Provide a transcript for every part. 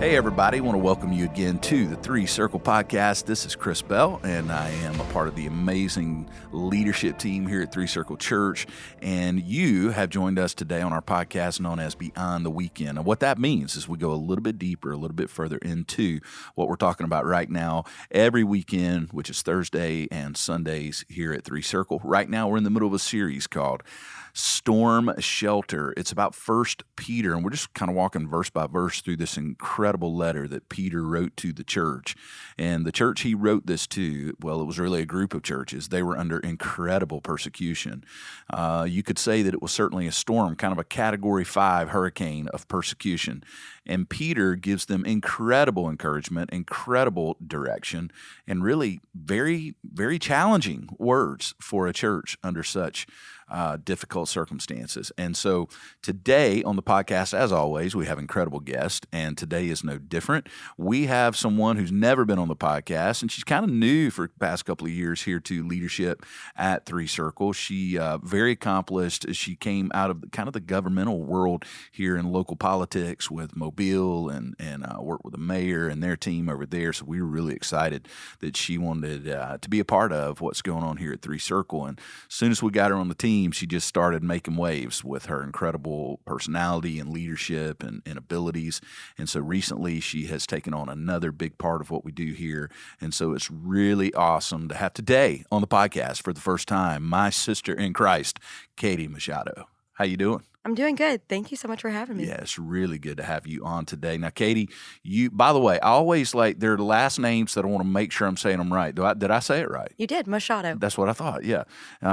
Hey, everybody. I want to welcome you again to the Three Circle Podcast. This is Chris Bell, and I am a part of the amazing leadership team here at Three Circle Church. And you have joined us today on our podcast known as Beyond the Weekend. And what that means is we go a little bit deeper, a little bit further into what we're talking about right now every weekend, which is Thursday and Sundays here at Three Circle. Right now, we're in the middle of a series called Storm Shelter. It's about 1 Peter, and we're just kind of walking verse by verse through this incredible letter that Peter wrote to the church. And the church he wrote this to, well, it was really a group of churches. They were under incredible persecution. You could say that it was certainly a storm, kind of a Category 5 hurricane of persecution. And Peter gives them incredible encouragement, incredible direction, and really very, very challenging words for a church under such difficult circumstances. And so today on the podcast, as always, we have incredible guests, and today is no different. We have someone who's never been on the podcast, and she's kind of new for the past couple of years here to leadership at Three Circle. She very accomplished. She came out of kind of the governmental world here in local politics with Mobile and worked with the mayor and their team over there. So we were really excited that she wanted to be a part of what's going on here at Three Circle. And as soon as we got her on the team, she just started making waves with her incredible personality and leadership and abilities. And so recently she has taken on another big part of what we do here. And so it's really awesome to have today on the podcast for the first time, my sister in Christ, Katie Machado. How you doing? I'm doing good. Thank you so much for having me. Yeah, it's really good to have you on today. Now, Katie, by the way, I always there are the last names that I want to make sure I'm saying them right. Did I say it right? You did, Machado. That's what I thought, yeah.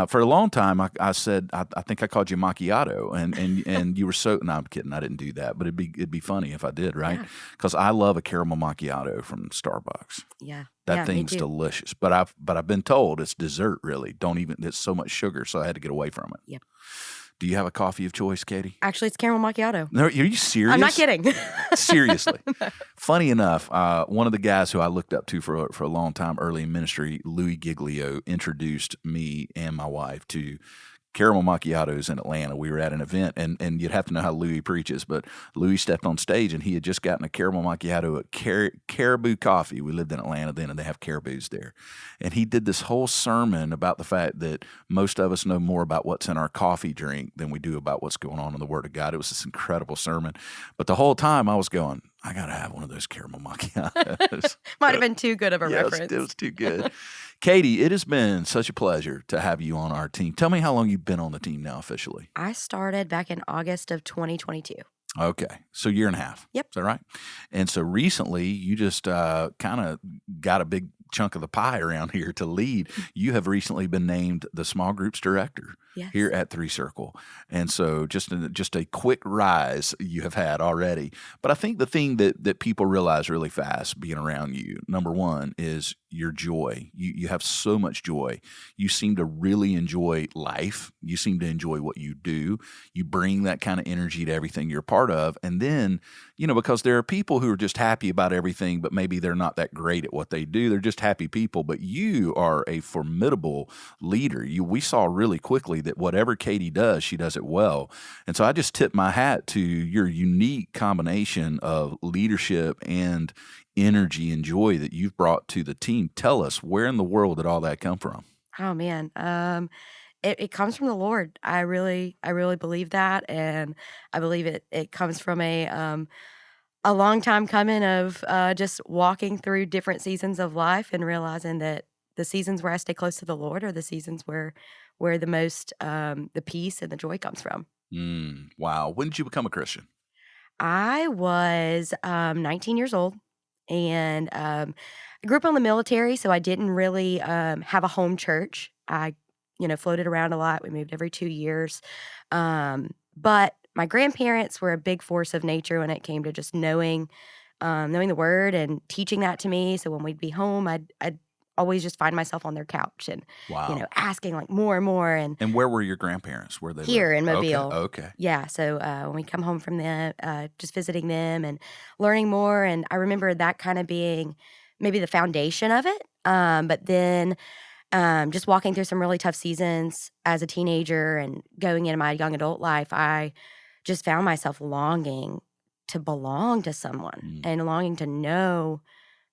For a long time, I said, I think I called you Macchiato, and you were so, no, I'm kidding, I didn't do that, but it'd be funny if I did, right? Because I love a caramel macchiato from Starbucks. Yeah. That thing's delicious, but I've been told it's dessert, really. It's so much sugar, so I had to get away from it. Yep. Do you have a coffee of choice, Katie? Actually, it's caramel macchiato. No, are you serious? I'm not kidding. Seriously. No. Funny enough, one of the guys who I looked up to for a long time early in ministry, Louis Giglio, introduced me and my wife to caramel macchiatos in Atlanta. We were at an event, and you'd have to know how Louis preaches, but Louis stepped on stage, and he had just gotten a caramel macchiato at Caribou Coffee. We lived in Atlanta then, and they have Caribous there. And he did this whole sermon about the fact that most of us know more about what's in our coffee drink than we do about what's going on in the Word of God. It was this incredible sermon. But the whole time I was going, I got to have one of those caramel macchiatos. Might have been too good of a reference. It was too good. Katie, it has been such a pleasure to have you on our team. Tell me how long you've been on the team now officially. I started back in August of 2022. Okay. So year and a half. Yep. Is that right? And so recently you just kind of got a big chunk of the pie around here to lead. You have recently been named the small groups director here at Three Circle. And so just a quick rise you have had already. But I think the thing that people realize really fast being around you, number one, is your joy. You have so much joy. You seem to really enjoy life. You seem to enjoy what you do. You bring that kind of energy to everything you're a part of. And then, because there are people who are just happy about everything, but maybe they're not that great at what they do. They're just happy people. But you are a formidable leader. We saw really quickly that whatever Katie does, she does it well. And so I just tip my hat to your unique combination of leadership and energy and joy that you've brought to the team. Tell us, where in the world did all that come from? Oh man, it comes from the Lord. I really believe that, and I believe it comes from a long time coming of just walking through different seasons of life and realizing that the seasons where I stay close to the Lord are the seasons where the most the peace and the joy comes from. Wow. When did you become a Christian? I was 19 years old. And I grew up in the military, so I didn't really have a home church. I, floated around a lot. We moved every 2 years. But my grandparents were a big force of nature when it came to just knowing the Word and teaching that to me. So when we'd be home, I'd always just find myself on their couch and, asking like more and more. And where were your grandparents? Where they here lived? In Mobile. Okay. Yeah. So when we come home from them, just visiting them and learning more. And I remember that kind of being maybe the foundation of it. But then just walking through some really tough seasons as a teenager and going into my young adult life, I just found myself longing to belong to someone Mm. and longing to know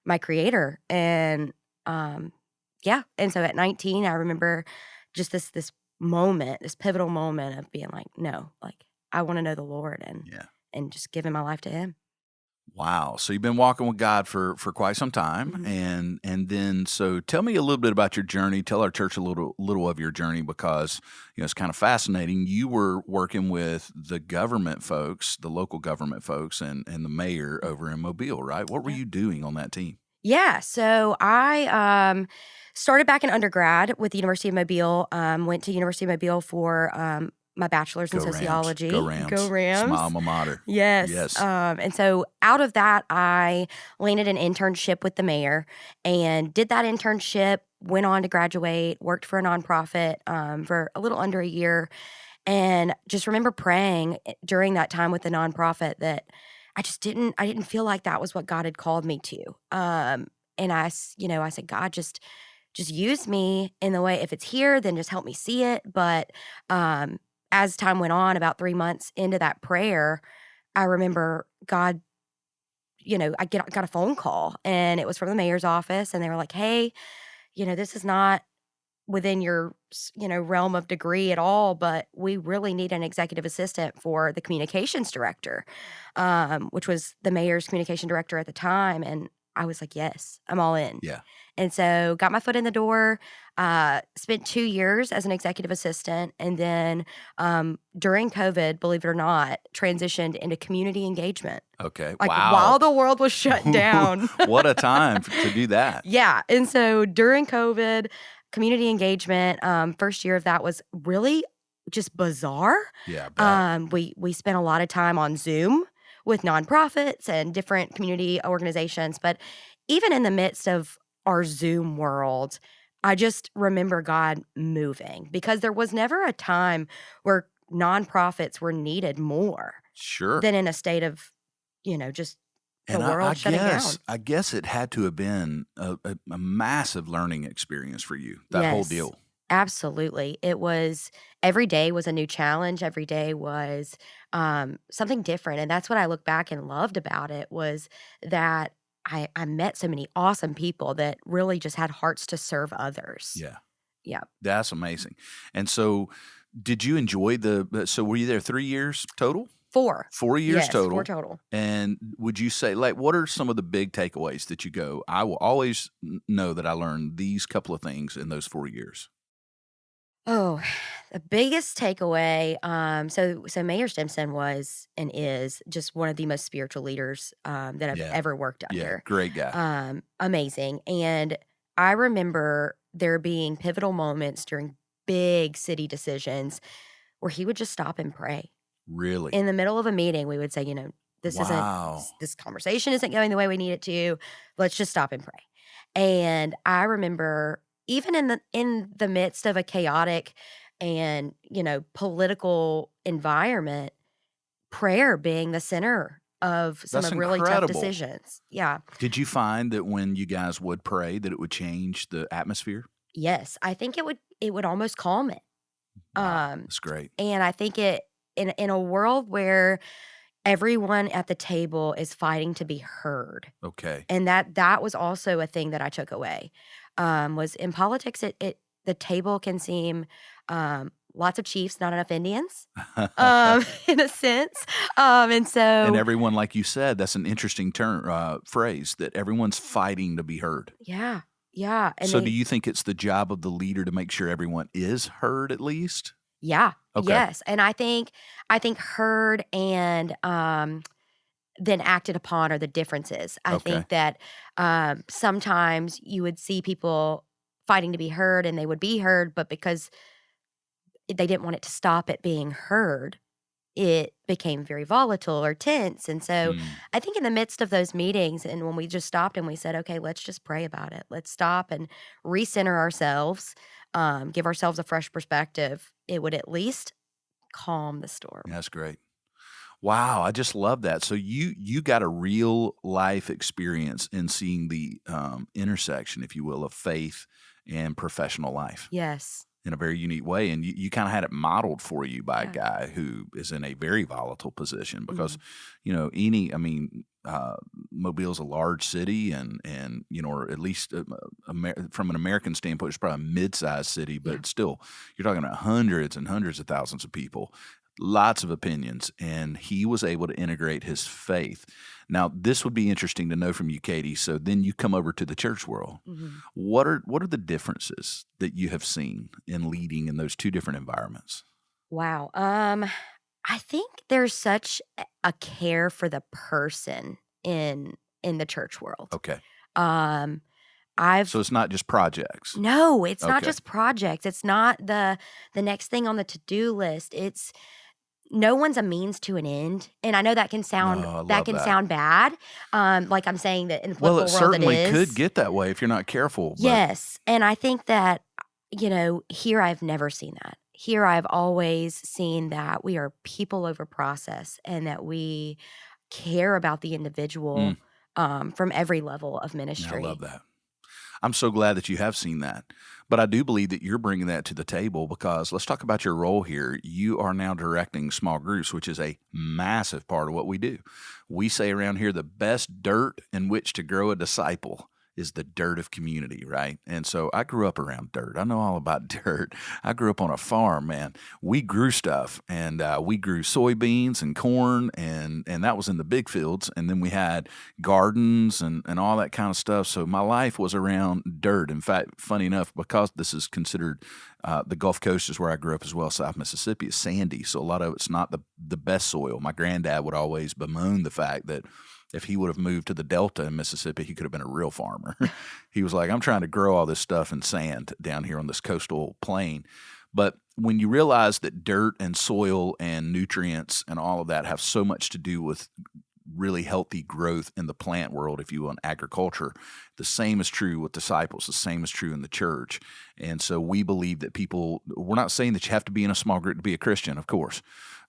my creator. And yeah. And so at 19, I remember just this moment, this pivotal moment of being like, no, like I want to know the Lord Yeah. and just giving my life to him. Wow. So you've been walking with God for quite some time, Mhm. and then so tell me a little bit about your journey. Tell our church a little of your journey, because it's kind of fascinating. You were working with the government folks, the local government folks, and the mayor over in Mobile, right? What were Yeah. you doing on that team? Yeah, so I started back in undergrad with the University of Mobile. Went to University of Mobile for my bachelor's in Go Rams! Go sociology. Go Rams! It's my Rams! alma mater. Yes. Yes. And so out of that, I landed an internship with the mayor and did that internship. Went on to graduate. Worked for a nonprofit for a little under a year, and just remember praying during that time with the nonprofit that I didn't feel like that was what God had called me to. And I said, God, just use me in the way. If it's here, then just help me see it. But um, as time went on, about 3 months into that prayer, I remember God. I got a phone call, and it was from the mayor's office, and they were like, "Hey, this is not within your realm of degree at all, but we really need an executive assistant for the communications director," which was the mayor's communication director at the time. And I was like, yes, I'm all in. Yeah. And so got my foot in the door. Spent 2 years as an executive assistant, and then during COVID, believe it or not, transitioned into community engagement, Okay. like Wow. while the world was shut down. What a time to do that. Yeah, and so during COVID, community engagement, first year of that was really just bizarre. Yeah, I bet. We spent a lot of time on Zoom with nonprofits and different community organizations, but even in the midst of our Zoom world, I just remember God moving, because there was never a time where nonprofits were needed more Sure. than in a state of, just the And I world shutting guess down. I guess it had to have been a massive learning experience for you, that whole Yes, deal. absolutely. It was every day was a new challenge. Every day was something different, and that's what I look back and loved about it, was that I met so many awesome people that really just had hearts to serve others. Yeah, Yeah, that's amazing. And so, did you enjoy so were you there 3 years total? 4. 4 years Yes, 4 total? total. And would you say, like, what are some of the big takeaways that you go, "I will always know that I learned these couple of things in those 4 years?" Oh, the biggest takeaway, so Mayor Stimson was and is just one of the most spiritual leaders that I've Yeah. ever worked Yeah, under. great guy. Amazing. And I remember there being pivotal moments during big city decisions where he would just stop and pray. Really? In the middle of a meeting, we would say, Wow. this conversation isn't going the way we need it to. Let's just stop and pray. And I remember even in the midst of a chaotic and, political environment, prayer being the center of some That's of really tough incredible. decisions. Yeah. Did you find that when you guys would pray that it would change the atmosphere? Yes, I think it would almost calm it. Wow, Um, that's great. and I think it in a world where everyone at the table is fighting to be heard, Okay. and that was also a thing that I took away, was in politics, the table can seem, lots of chiefs, not enough Indians, in a sense, and And so everyone, like you said, that's an interesting term, phrase, that everyone's fighting to be heard. yeah, yeah, and So do they you think it's the job of the leader to make sure everyone is heard at least? yeah, Okay. yes, and I think heard and, then acted upon are the differences. I Okay. think that, sometimes you would see people fighting to be heard, and they would be heard, but because they didn't want it to stop at being heard, it became very volatile or tense. And so Mm, I think in the midst of those meetings, and when we just stopped and we said, okay, let's just pray about it. Let's stop and recenter ourselves, give ourselves a fresh perspective. It would at least calm the storm. that's great. Wow, I just love that. So you got a real life experience in seeing the, intersection, if you will, of faith and professional life. Yes. in a very unique way. And you kind of had it modeled for you by a Yeah. guy who is in a very volatile position because, Mhm. I mean, Mobile's a large city and, or at least from an American standpoint, it's probably a mid-sized city, Yeah. but still, you're talking about hundreds and hundreds of thousands of people, lots of opinions. And he was able to integrate his faith. Now, this would be interesting to know from you, Katie. So then you come over to the church world. Mhm. What are the differences that you have seen in leading in those two different environments? Wow. I think there's such a care for the person in the church world. Okay. Um, So I've it's not just projects. No, it's not Okay. just projects. It's not the next thing on the to-do list. It's no one's a means to an end, and I know No, I that love can that. sound bad, like I'm saying that in the Well, it political world it certainly could is. get that way if you're not careful, but Yes, and I think that, here I've never seen that. Here I've always seen that we are people over process and that we care about the mm, individual, from every level of yeah, I love ministry. that. I'm so glad that you have seen that. But I do believe that you're bringing that to the table because let's talk about your role here. You are now directing small groups, which is a massive part of what we do. We say around here the best dirt in which to grow a disciple is the dirt of community, right? And so I grew up around dirt. I know all about dirt. I grew up on a farm, man. We grew stuff, and we grew soybeans and corn, and that was in the big fields. And then we had gardens and all that kind of stuff. So my life was around dirt. In fact, funny enough, because this is considered the Gulf Coast is where I grew up as well. South Mississippi is sandy, so a lot of it's not the best soil. My granddad would always bemoan the fact that if he would have moved to the Delta in Mississippi, he could have been a real farmer. He was like, I'm trying to grow all this stuff in sand down here on this coastal plain. But when you realize that dirt and soil and nutrients and all of that have so much to do with really healthy growth in the plant world, if you will, in agriculture. The same is true with disciples. The same is true in the church. And so we believe that we're not saying that you have to be in a small group to be a Christian, of course.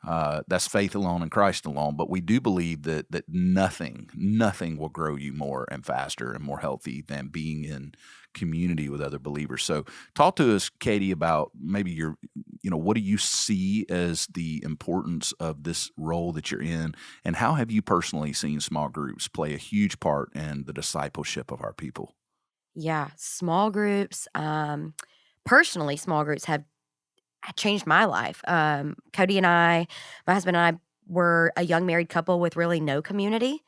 That's faith alone and Christ alone. But we do believe that nothing will grow you more and faster and more healthy than being in community with other believers. So talk to us, Katie, about maybe what do you see as the importance of this role that you're in, and how have you personally seen small groups play a huge part in the discipleship of our people? Yeah, small groups, personally, small groups have changed my life. Cody and my husband and I were a young married couple with really no community.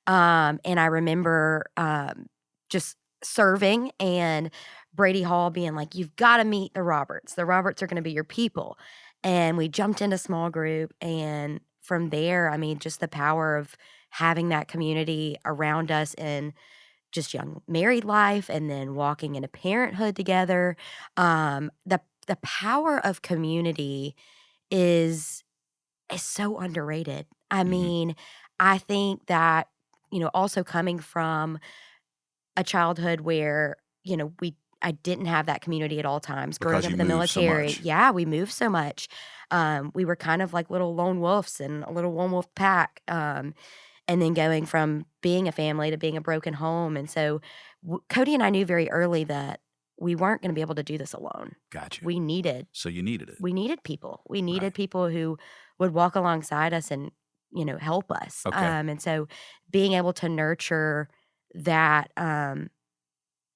And I remember just serving and Brady Hall being like, "You've got to meet the Roberts. The Roberts are going to be your people." And we jumped into small group. And from there, I mean, just the power of having that community around us in just young married life and then walking into parenthood together. The power of community is is so underrated. I Hmm. mean, I think that, also coming from a childhood where, we I didn't have that community at all times. Growing Because up you in the move so military, much. yeah, we moved so much. We were kind of like little lone wolves and a little lone wolf pack. And then going from being a family to being a broken home. And so Cody and I knew very early that we weren't going to be able to do this alone. Got you. We needed So you needed it. we needed people. We needed Right. people who would walk alongside us and, help us. Okay. And so being able to nurture that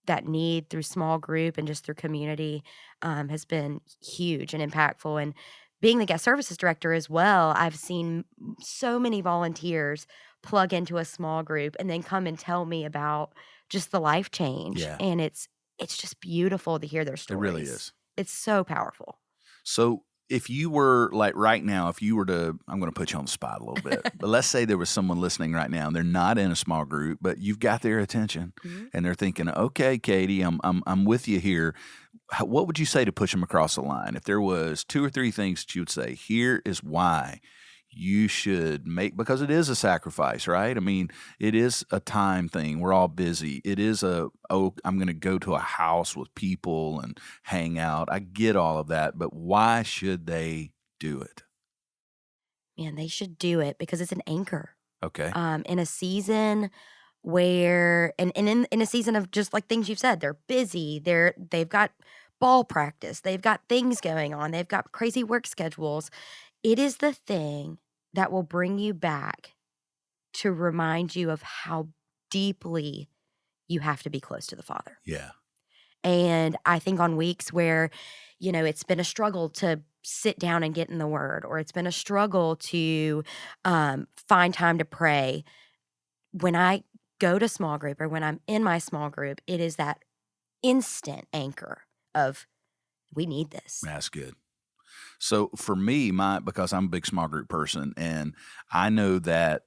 that need through small group and just through community has been huge and impactful. And being the guest services director as well, I've seen so many volunteers plug into a small group and then come and tell me about just the life change. Yeah, And it's just beautiful to hear their it really stories. is. It's so powerful. So if you were like right now, if you were to, I'm going to put you on the spot a little bit, but let's say there was someone listening right now and they're not in a small group, but you've got their attention Mhm. and they're thinking, okay, Katie, I'm with you here. What would you say to push them across the line? If there was two or three things that you would say, here is why you should make, because it is a sacrifice, right? I mean, it is a time thing. We're all busy. It is I'm going to go to a house with people and hang out. I get all of that, but why should they do it? Man, they should do it because it's an anchor. Okay. In a season where and in a season of just like things you've said, they're busy, they've got ball practice. They've got things going on. They've got crazy work schedules. It is the thing that will bring you back to remind you of how deeply you have to be close to the Father. Yeah. And I think on weeks where, it's been a struggle to sit down and get in the Word, or it's been a struggle to find time to pray, when I go to small group or when I'm in my small group, it is that instant anchor of, we need this. That's good. So for me, because I'm a big small group person, and I know that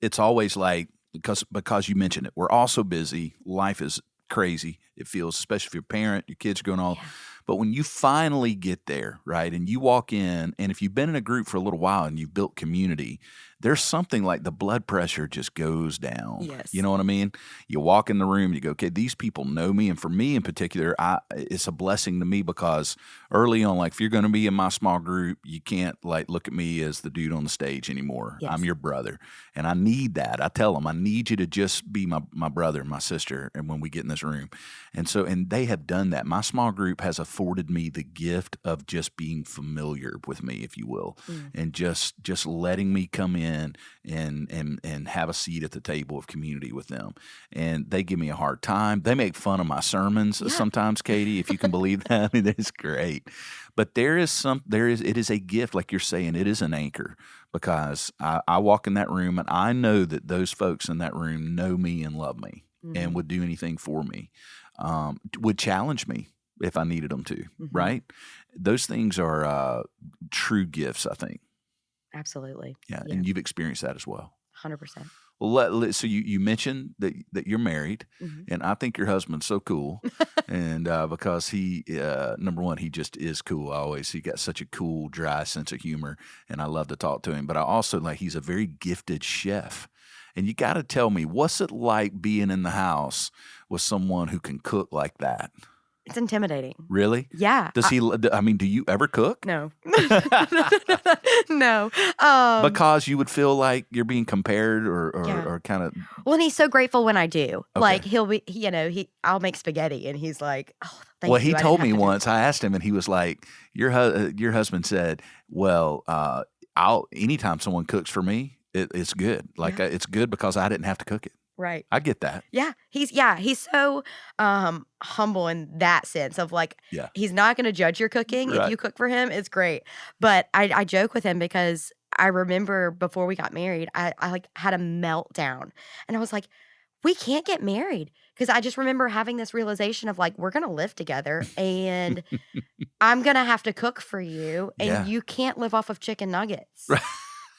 it's always like, because you mentioned it, we're all so busy. Life is crazy. It feels, especially if you're a parent, your kids are going on. Yeah. But when you finally get there, right, and you walk in, and if you've been in a group for a little while and you've built community, there's something like the blood pressure just goes down. Yes. You know what I mean? You walk in the room, you go, okay, these people know me. And for me in particular, it's a blessing to me, because early on, like, if you're going to be in my small group, you can't like look at me as the dude on the stage anymore. Yes. I'm your brother. And I need that. I tell them, I need you to just be my brother and my sister. And when we get in this room. And they have done that. My small group has afforded me the gift of just being familiar with me, if you will, and just letting me come in and have a seat at the table of community with them. And they give me a hard time. They make fun of my sermons sometimes, Katie, if you can believe that. I mean, it's great. But it is a gift, like you're saying, it is an anchor, because I walk in that room and I know that those folks in that room know me and love me and would do anything for me, would challenge me if I needed them to, right? Those things are true gifts, I think. Absolutely. Yeah, and you've experienced that as well. 100%. Well, so you mentioned that you're married, and I think your husband's so cool, and because he, number one, he just is cool. He got such a cool, dry sense of humor, and I love to talk to him. But I also he's a very gifted chef. And you got to tell me, what's it like being in the house with someone who can cook like that? It's intimidating. Really? Yeah. Do you ever cook? No. No. Because you would feel like you're being compared or kind of. Well, and he's so grateful when I do. Okay. Like, he'll be, I'll make spaghetti and he's like, oh, thank you. Well, he told me once, I asked him and he was like, your husband said, well, anytime someone cooks for me, it's good. Like, it's good because I didn't have to cook it. Right. I get that. Yeah. He's so humble in that sense of like, he's not going to judge your cooking. Right. If you cook for him, it's great. But I joke with him because I remember before we got married, I like had a meltdown and I was like, we can't get married. Because I just remember having this realization of like, we're going to live together and I'm going to have to cook for you and you can't live off of chicken nuggets. Right.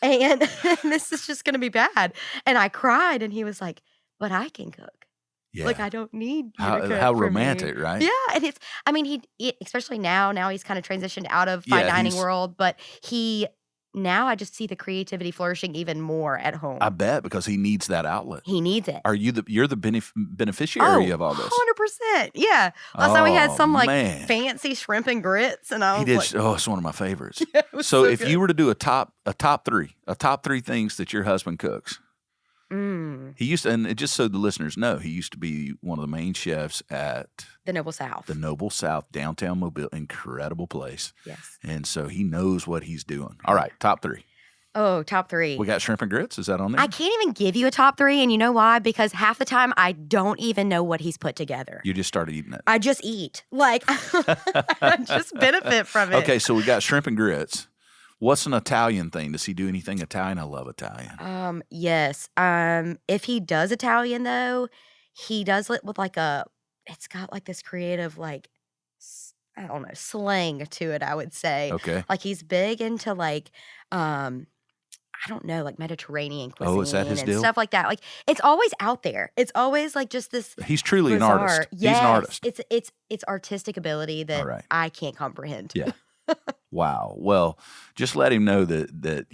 And this is just going to be bad. And I cried and he was like, but I can cook. Yeah. Like, I don't need you to cook how for romantic, me. right? Yeah. And he especially now he's kind of transitioned out of fine dining world, but now I just see the creativity flourishing even more at home. I bet, because he needs that outlet. He needs it. Are you're the beneficiary of all this? 100%. Yeah. Last time we had some fancy shrimp and grits, and I was it's one of my favorites. Yeah, so if you were to do a top three things that your husband cooks. He used to, and just so the listeners know, he used to be one of the main chefs at the Noble South. The Noble South, downtown Mobile, incredible place. Yes. And so he knows what he's doing. All right, top three. Oh, top three. We got shrimp and grits. Is that on there? I can't even give you a top three, and you know why? Because half the time I don't even know what he's put together. You just started eating it. I just eat. Like, I just benefit from it. Okay, so we got shrimp and grits. What's an Italian thing? Does he do anything Italian? I love Italian. Yes. If he does Italian though, he does it with it's got like this creative, like, I don't know, slang to it, I would say. Okay. Like, he's big into like, I don't know, like Mediterranean cuisine. Oh, is that his and deal? Stuff like that. Like, it's always out there. It's always like just this. He's truly bizarre, an artist. Yes, he's an artist. It's artistic ability that I can't comprehend. Yeah. Wow. Well, just let him know that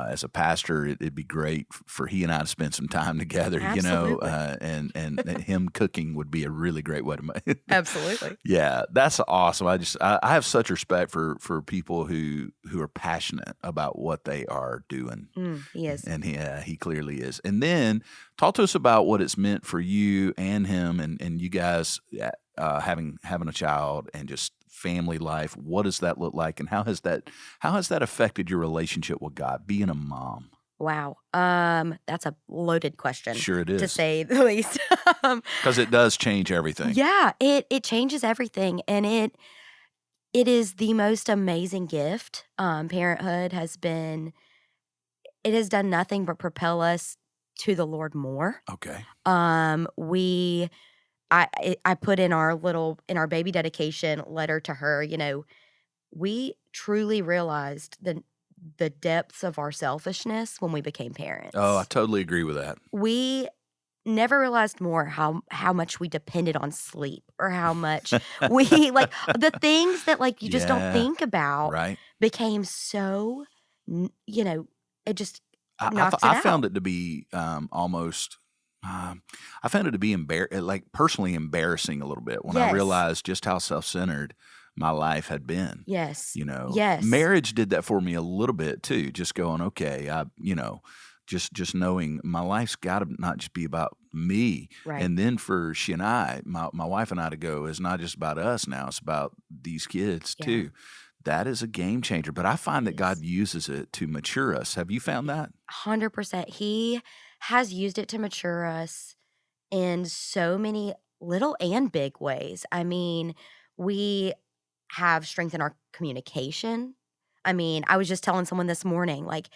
as a pastor, it'd be great for he and I to spend some time together. Absolutely. And him cooking would be a really great way to make. Absolutely. Yeah, that's awesome. I have such respect for people who are passionate about what they are doing. He is, and he clearly is. And then talk to us about what it's meant for you and him and you guys having a child and just family life? What does that look like, and how has that affected your relationship with God, being a mom? Wow. That's a loaded question, Sure it to is, say the least. Um, because it does change everything. yeah, it changes everything, and it is the most amazing gift. Parenthood it has done nothing but propel us to the Lord more. Okay. We I put in our baby dedication letter to her, we truly realized the depths of our selfishness when we became Oh, I parents. totally agree with that. We never realized more how much we depended on sleep, or how much we like the things that, like, you just don't Yeah, think about right. became so it just I knocks it I out. found it to be, almost, I found it to be like, personally embarrassing a little bit when I Yes. realized just how self-centered my life had been. Yes. You know, Yes. marriage did that for me a little bit too, just going, "Okay, just knowing my life's gotta not just be about me." Right. And then for she and my wife and I to go, "It's not just about us now, it's about these kids Yeah. too." That is a game changer, but I find It that God is. uses it to mature us. Have you found that? 100%. He has used it to mature us in so many little and big ways. I mean, we have strengthened our communication. I mean, I was just telling someone this morning, like,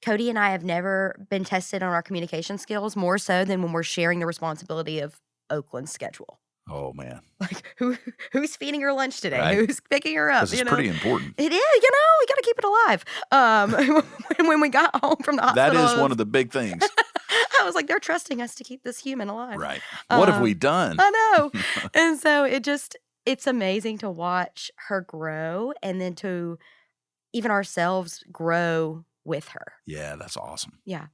Cody and I have never been tested on our communication skills more so than when we're sharing the responsibility of Oakland's schedule. Oh, man. Like, who's feeding her lunch today? Right? Who's picking her up? Because it's pretty important. It is. We got to keep it alive. When we got home from the That hospital, is one of the big things. I was like, they're trusting us to keep this human alive. Right. What have we Um, done? I know. And so it's amazing to watch her grow, and then to even ourselves grow with her. Yeah, that's awesome. Yeah.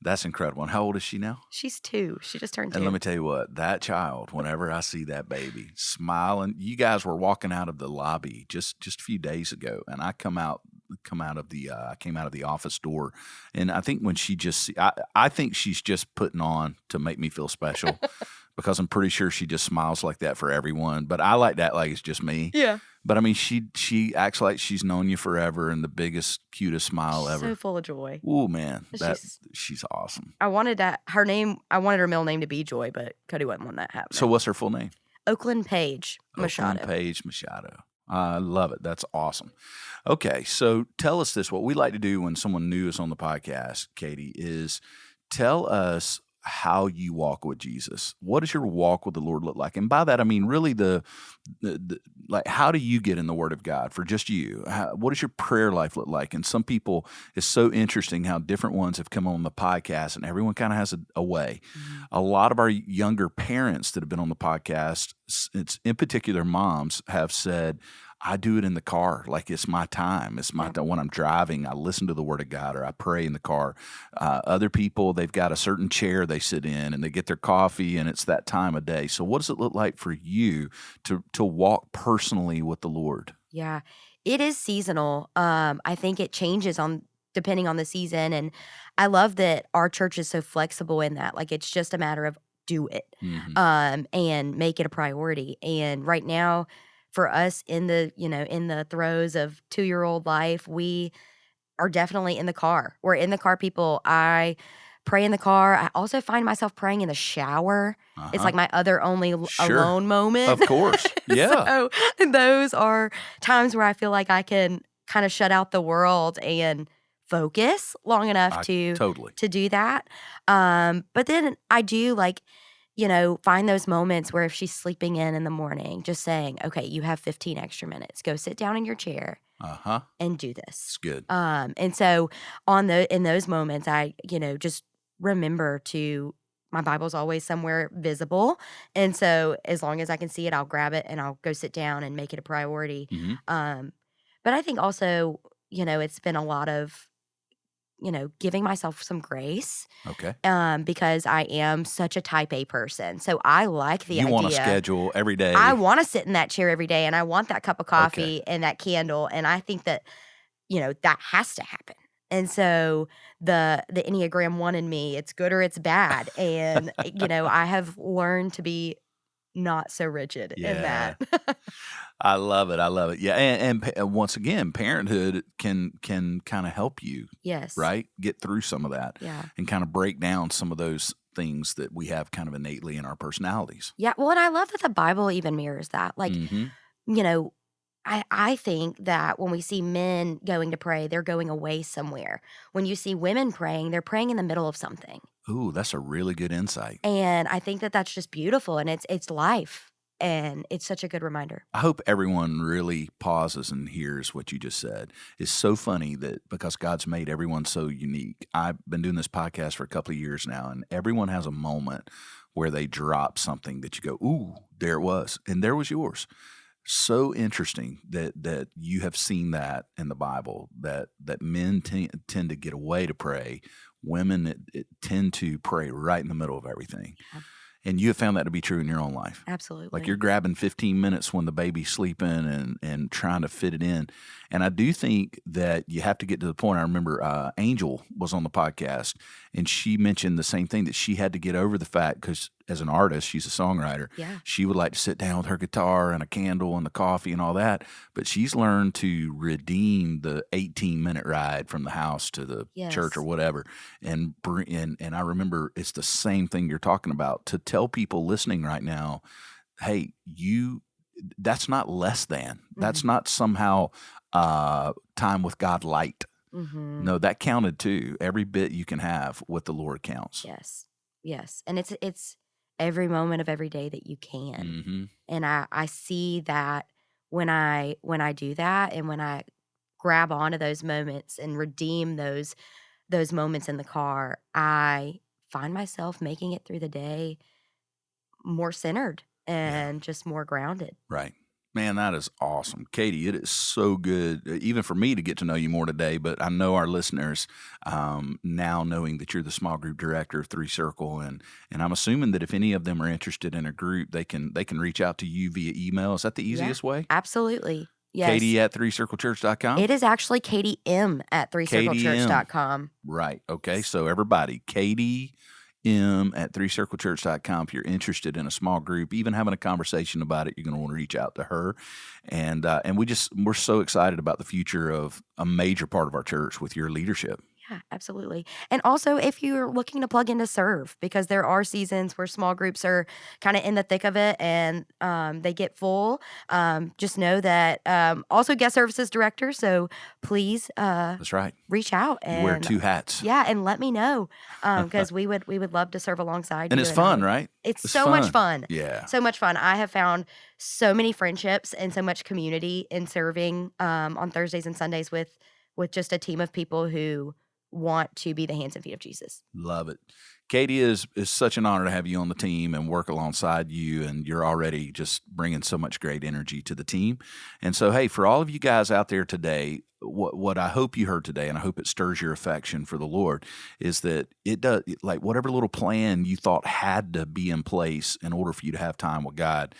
That's incredible. And how old is she now? She's 2. She just turned And let 2. me tell you what, that child, whenever I see that baby smiling, you guys were walking out of the lobby just a few days ago, and I came out of the I came out of the office door, and I think when I think she's just putting on to make me feel special, because I'm pretty sure she just smiles like that for everyone. But I like that, like it's just me. Yeah. But I mean, she acts like she's known you forever, and the biggest, cutest smile She's so ever. full of joy. Oh man, She's she's awesome. I wanted her middle name to be Joy, but Cody wouldn't want that So happening. what's her full name? Oakland Page Oakland Machado. Page Machado. I love it. That's awesome. Okay, so tell us this. What we like to do when someone new is on the podcast, Katie, is tell us how you walk with Jesus. What does your walk with the Lord look like? And by that, I mean really the like, how do you get in the Word of God for just you? What does your prayer life look like? And some people, it's so interesting how different ones have come on the podcast, and everyone kind of has a way. Mhm. A lot of our younger parents that have been on the podcast, it's in particular moms, have said, I do it in the car. Like it's my time. It's my Yeah. time when I'm driving. I listen to the Word of God, or I pray in the car. Other people, they've got a certain chair they sit in, and they get their coffee, and it's that time of day. So, what does it look like for you to walk personally with the Lord? Yeah. It is seasonal. I think it changes on depending on the season, and I love that our church is so flexible in that. Like, it's just a matter of do it, Hmm. and make it a priority. And right now, for us in the throes of 2-year-old life, we are definitely in the car. We're in the car people. I pray in the car. I also find myself praying in the shower. Uh It's huh. like my other only Sure. alone moment. Of course. Yeah. So those are times where I feel like I can kind of shut out the world and focus long enough I to totally. do that. But then I do, like, find those moments where if she's sleeping in the morning, just saying, okay, you have 15 extra minutes. Go sit down in your chair Uh huh. and do this. It's good. And so in those moments, I, just remember to my Bible's always somewhere visible. And so as long as I can see it, I'll grab it and I'll go sit down and make it a priority. Hmm. Um, but I think also, it's been a lot of, giving myself some grace, Okay. because I am such a type A person. So I like the You want a idea. schedule every day. I want to sit in that chair every day, and I want that cup of Okay. coffee and that candle. And I think that, that has to happen. And so the Enneagram 1 in me, it's good or it's bad. And, I have learned to be not so rigid in Yeah. that. I love it. I love it. Yeah, and once again, parenthood can kind of help you, Yes. right? Get through some of that Yeah. and kind of break down some of those things that we have kind of innately in our personalities. Yeah. Well, and I love that the Bible even mirrors that. Like, Mhm. you know, I think that when we see men going to pray, they're going away somewhere. When you see women praying, they're praying in the middle of something. Ooh, that's a really good insight. And I think that that's just beautiful, and it's life, and it's such a good reminder. I hope everyone really pauses and hears what you just said. It's so funny that because God's made everyone so unique. I've been doing this podcast for a couple of years now, and everyone has a moment where they drop something that you go, ooh, there it was. And there was yours. So interesting that you have seen that in the Bible, that men tend to get away to pray. Women tend to pray right in the middle of everything. Yeah, And you have found that to be true in your own life. Like you're absolutely. grabbing 15 minutes when the baby's sleeping and trying to fit it in. And I do think that you have to get to the point. I remember Angel was on the podcast and she mentioned the same thing, that she had to get over the fact, because as an artist, she's a songwriter. Yeah. She would like to sit down with her guitar and a candle and the coffee and all that. But she's learned to redeem the 18-minute ride from the house to the church or Yes. whatever. And I remember it's the same thing you're talking about, to tell people listening right now, hey, that's not less than. That's Mhm. not somehow time with God light. Mhm. No, that counted too. Every bit you can have with the Lord counts. Yes. Yes. And it's every moment of every day that you can. Mm-hmm. And I see that when I do that, and when I grab onto those moments and redeem those moments in the car, I find myself making it through the day more centered Yeah. and just more grounded. Right. Man, that is awesome. Katie, it is so good, even for me to get to know you more today, but I know our listeners, now knowing that you're the small group director of Three Circle, and I'm assuming that if any of them are interested in a group, they can reach out to you via email. Is that the Yeah, easiest way? absolutely. Yes. Katie at threecirclechurch.com? It is actually Katie M at KDM. 3circlechurch.com. Right. Okay. So everybody, Katie M at threecirclechurch.com. If you're interested in a small group, even having a conversation about it, you're going to want to reach out to her. And we're so excited about the future of a major part of our church with your leadership. Yeah, absolutely. And also, if you're looking to plug in to serve, because there are seasons where small groups are kind of in the thick of it, and they get full, just know that also guest services director. So please That's right. reach out You wear and two hats. yeah, and let me know, because we would love to serve alongside And you. it's And fun, right? it's It's so much fun. Yeah. So much fun. I have found so many friendships and so much community in serving on Thursdays and Sundays with just a team of people who want to be the hands and feet of Jesus. Love it. Katie, is such an honor to have you on the team and work alongside you, and you're already just bringing so much great energy to the team. And so, hey, for all of you guys out there today, what I hope you heard today, and I hope it stirs your affection for the Lord, is that it does, like whatever little plan you thought had to be in place in order for you to have time with God,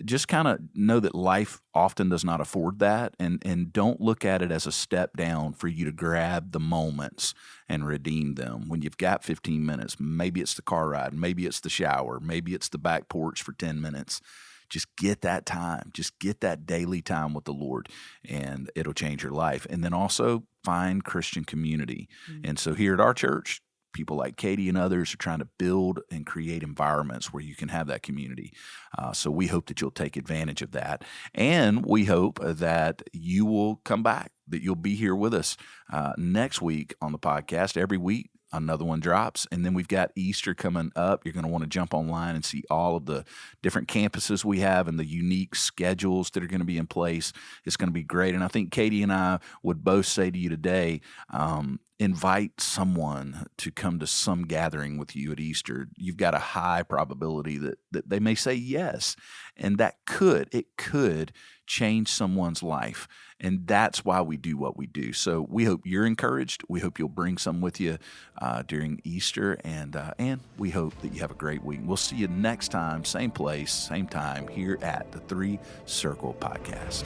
just kind of know that life often does not afford that, and don't look at it as a step down for you to grab the moments and redeem them. When you've got 15 minutes, maybe it's the car ride, maybe it's the shower, maybe it's the back porch for 10 minutes. Just get that time. Just get that daily time with the Lord, and it'll change your life. And then also find Christian community. Mm. And so here at our church, people like Katie and others are trying to build and create environments where you can have that community. So we hope that you'll take advantage of that. And we hope that you will come back, that you'll be here with us next week on the podcast. Every week, another one drops. And then we've got Easter coming up. You're going to want to jump online and see all of the different campuses we have and the unique schedules that are going to be in place. It's going to be great. And I think Katie and I would both say to you today, invite someone to come to some gathering with you at Easter. You've got a high probability that they may say yes. And it could change someone's life. And that's why we do what we do. So we hope you're encouraged. We hope you'll bring some with you during Easter. And we hope that you have a great week. We'll see you next time, same place, same time, here at the Three Circle Podcast.